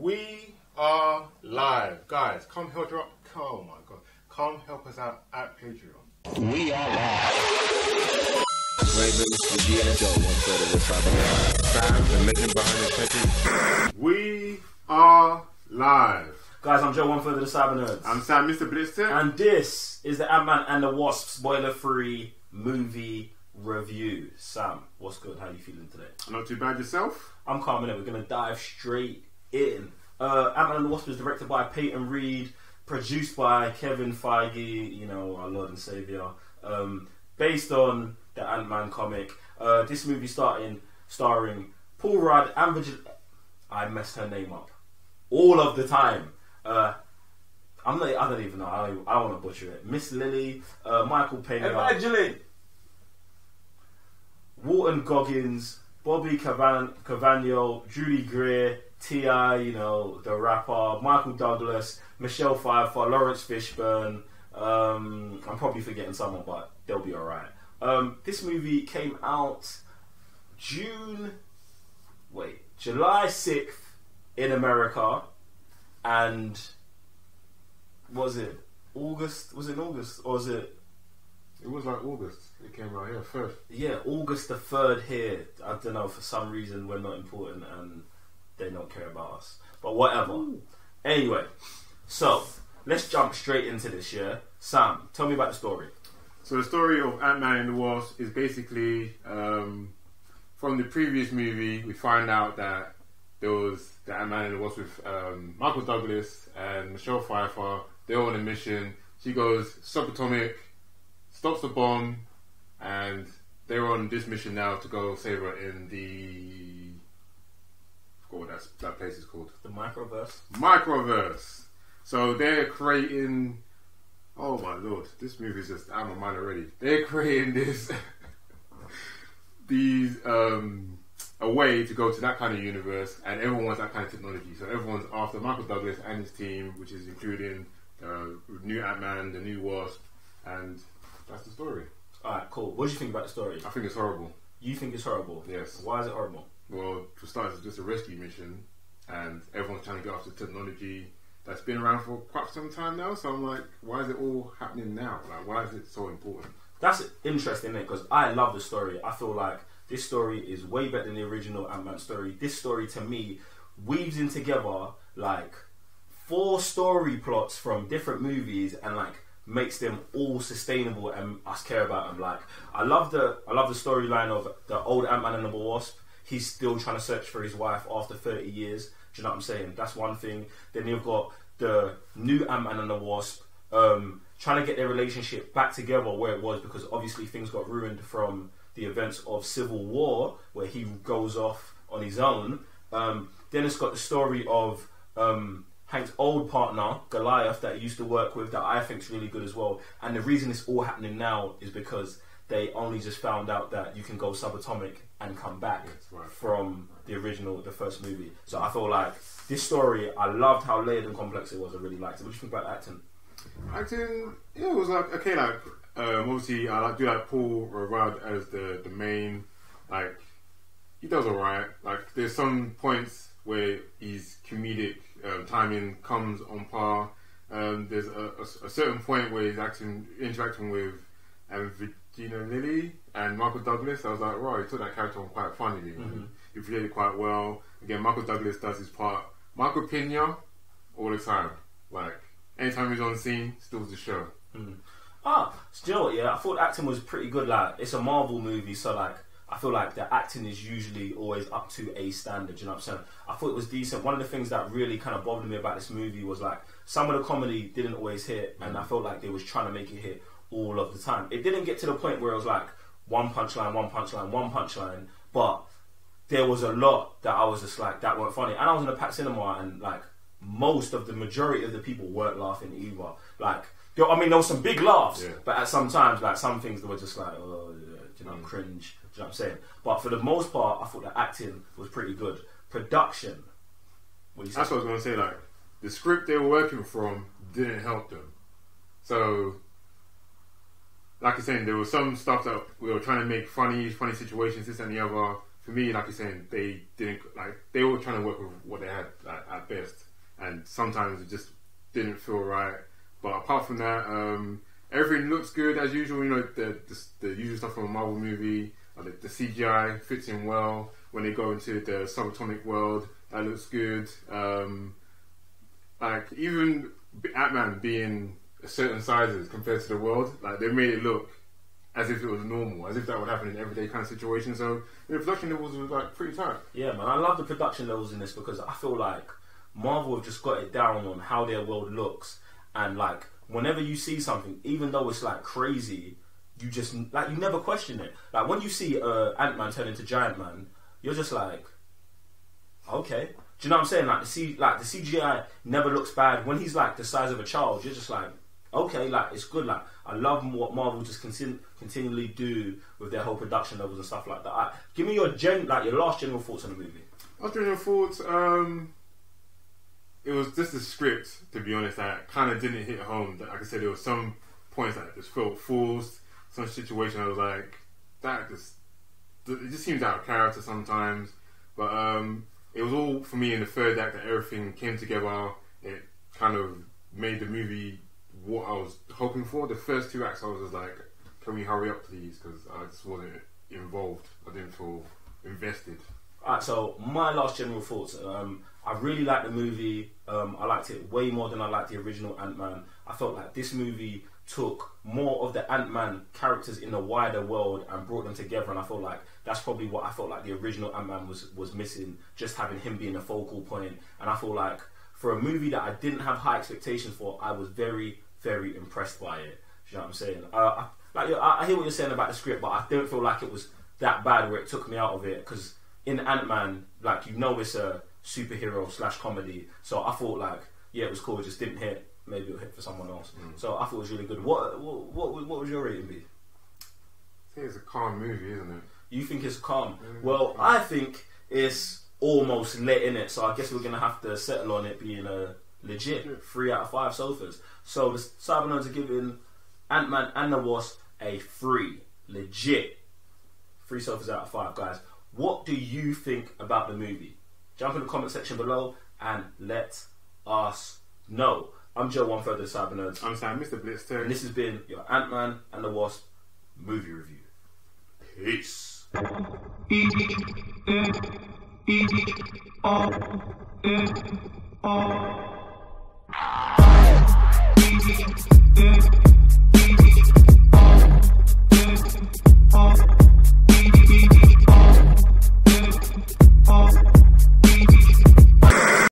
We are live. Guys, come help us out. Oh my god. Come help us out at Patreon. We are live. Raven, the GNSO, one third of the Sam, the mission behind the curtain. We are live. Guys, I'm Joe, one third of the Cyber Nerds. I'm Sam, Mr. Blister. And this is the Ant-Man and the Wasp spoiler-free movie review. Sam, what's good? How are you feeling today? Not too bad yourself? I'm calm in it. We're going to dive straight in. Ant-Man and the Wasp was directed by Peyton Reed, produced by Kevin Feige, you know, our Lord and Saviour, based on the Ant-Man comic. This movie starring Paul Rudd and I messed her name up all of the time. I don't even know. I don't want to butcher it. Miss Lily, Michael Pena, Evangeline, Walton Goggins, Bobby Cavagno, Judy Greer, T.I., you know, the rapper, Michael Douglas, Michelle Pfeiffer, Lawrence Fishburne. I'm probably forgetting someone, but they'll be alright. This movie came out July 6th in America, and was it August? Was it August? Or was it? It was like August. It came out here first. Yeah, August the 3rd here. I don't know, for some reason we're not important and they don't care about us. But whatever. Ooh. Anyway, so let's jump straight into this, yeah? Sam, tell me about the story. So the story of Ant-Man and the Wasp is basically, from the previous movie, we find out that there was the Ant-Man and the Wasp with Michael Douglas and Michelle Pfeiffer. They're on a mission. She goes subatomic, stops the bomb, and they're on this mission now to go save her in the... I forgot what that place is called. The Microverse. Microverse. So they're creating... Oh my lord, this movie is just out of my mind already. They're creating this... a way to go to that kind of universe, and everyone wants that kind of technology. So everyone's after Michael Douglas and his team, which is including the new Ant-Man, the new Wasp, and that's the story. Alright, cool. What do you think about the story? I think it's horrible. You think it's horrible? Yes. Why is it horrible? Well, for starters, it's just a rescue mission, and everyone's trying to get after technology that's been around for quite some time now. So I'm like, why is it all happening now? Like, why is it so important? That's interesting, isn't it? Because I love the story. I feel like this story is way better than the original Ant-Man story. This story, to me, weaves in together like 4 story plots from different movies and like makes them all sustainable and us care about them. Like, I love the storyline of the old Ant-Man and the Wasp. He's still trying to search for his wife after 30 years. Do you know what I'm saying? That's one thing. Then you've got the new Ant-Man and the Wasp trying to get their relationship back together where it was, because obviously things got ruined from the events of Civil War, where he goes off on his own. Then it's got the story of Hank's old partner, Goliath, that he used to work with, that I think is really good as well. And the reason it's all happening now is because they only just found out that you can go subatomic and come back from the original, the first movie. So I feel like this story, I loved how layered and complex it was. I really liked it. What do you think about acting? Acting, yeah, it was like, okay, like, obviously I do like Paul Rudd as the main, like, he does alright. Like, there's some points where his comedic timing comes on par. There's a certain point where he's interacting with Regina Lilly and Michael Douglas. I was like, right, he took that character on quite funnily. Mm-hmm. He played it quite well. Again, Michael Douglas does his part. Michael Pena, all the time. Like, anytime he's on scene, steals the show. Mm. Do you know what, yeah? I thought acting was pretty good. Like, it's a Marvel movie, so like, I feel like the acting is usually always up to a standard, you know what I'm saying? I thought it was decent. One of the things that really kind of bothered me about this movie was like, some of the comedy didn't always hit, and I felt like they was trying to make it hit all of the time. It didn't get to the point where it was like, one punchline, but there was a lot that I was just like, that weren't funny. And I was in a packed cinema, and like, the majority of the people weren't laughing either. Like, I mean, there was some big laughs, but at some times, like, some things that were just like, oh, you know, cringe. Do you know what I'm saying? But for the most part, I thought the acting was pretty good. Production. That's what I was going to say. Like, the script they were working from didn't help them. So, like you're saying, there was some stuff that we were trying to make funny situations, this and the other. For me, like you're saying, they didn't, like, they were trying to work with what they had at best, and sometimes it just didn't feel right. But apart from that, everything looks good as usual. You know, the usual stuff from a Marvel movie. The CGI fits in well. When they go into the subatomic world, that looks good. Like even Ant-Man being certain sizes compared to the world, like they made it look as if it was normal, as if that would happen in everyday kind of situation. So the production levels were like pretty tight. Yeah, man, I love the production levels in this because I feel like Marvel have just got it down on how their world looks, and like whenever you see something, even though it's like crazy, you just like you never question it. Like when you see Ant-Man turn into Giant Man, you're just like, okay. Do you know what I'm saying? Like the CGI never looks bad. When he's like the size of a child, you're just like, okay, like it's good. Like I love what Marvel just continually do with their whole production levels and stuff like that. Give me your last general thoughts on the movie. Last general thoughts. It was just the script, to be honest, that kind of didn't hit home. Like I said, there were some points that just felt forced. Some situation I was like, it just seems out of character sometimes. But it was all for me in the third act that everything came together. It kind of made the movie what I was hoping for. The first two acts I was just like, can we hurry up please, because I just wasn't involved. I didn't feel invested. Alright, so my last general thoughts. I really liked the movie. I liked it way more than I liked the original Ant-Man. I felt like this movie took more of the Ant-Man characters in the wider world and brought them together, and I felt like that's probably what I felt like the original Ant-Man was missing, just having him being a focal point. And I feel like for a movie that I didn't have high expectations for, I was very, very impressed by it. You know what I'm saying? I hear what you're saying about the script, but I don't feel like it was that bad where it took me out of it, because in Ant-Man, like, you know, it's a superhero / comedy, so I thought like, yeah, it was cool, it just didn't hit. Maybe it'll hit for someone else. So I thought it was really good. What would your rating be? I think it's a calm movie, isn't it? You think it's calm? Well, I think it's almost lit in it, so I guess we're gonna have to settle on it being a legit 3 out of 5 sofas. So the Cybernerds are giving Ant-Man and the Wasp a 3, legit 3 sofas out of 5, guys. What do you think about the movie? Jump in the comment section below and let us know. I'm Joe, one third of the Cybernerds. I'm Sam, Mr. Blitzter. And this has been your Ant-Man and the Wasp movie review. Peace. E-E-O-N-O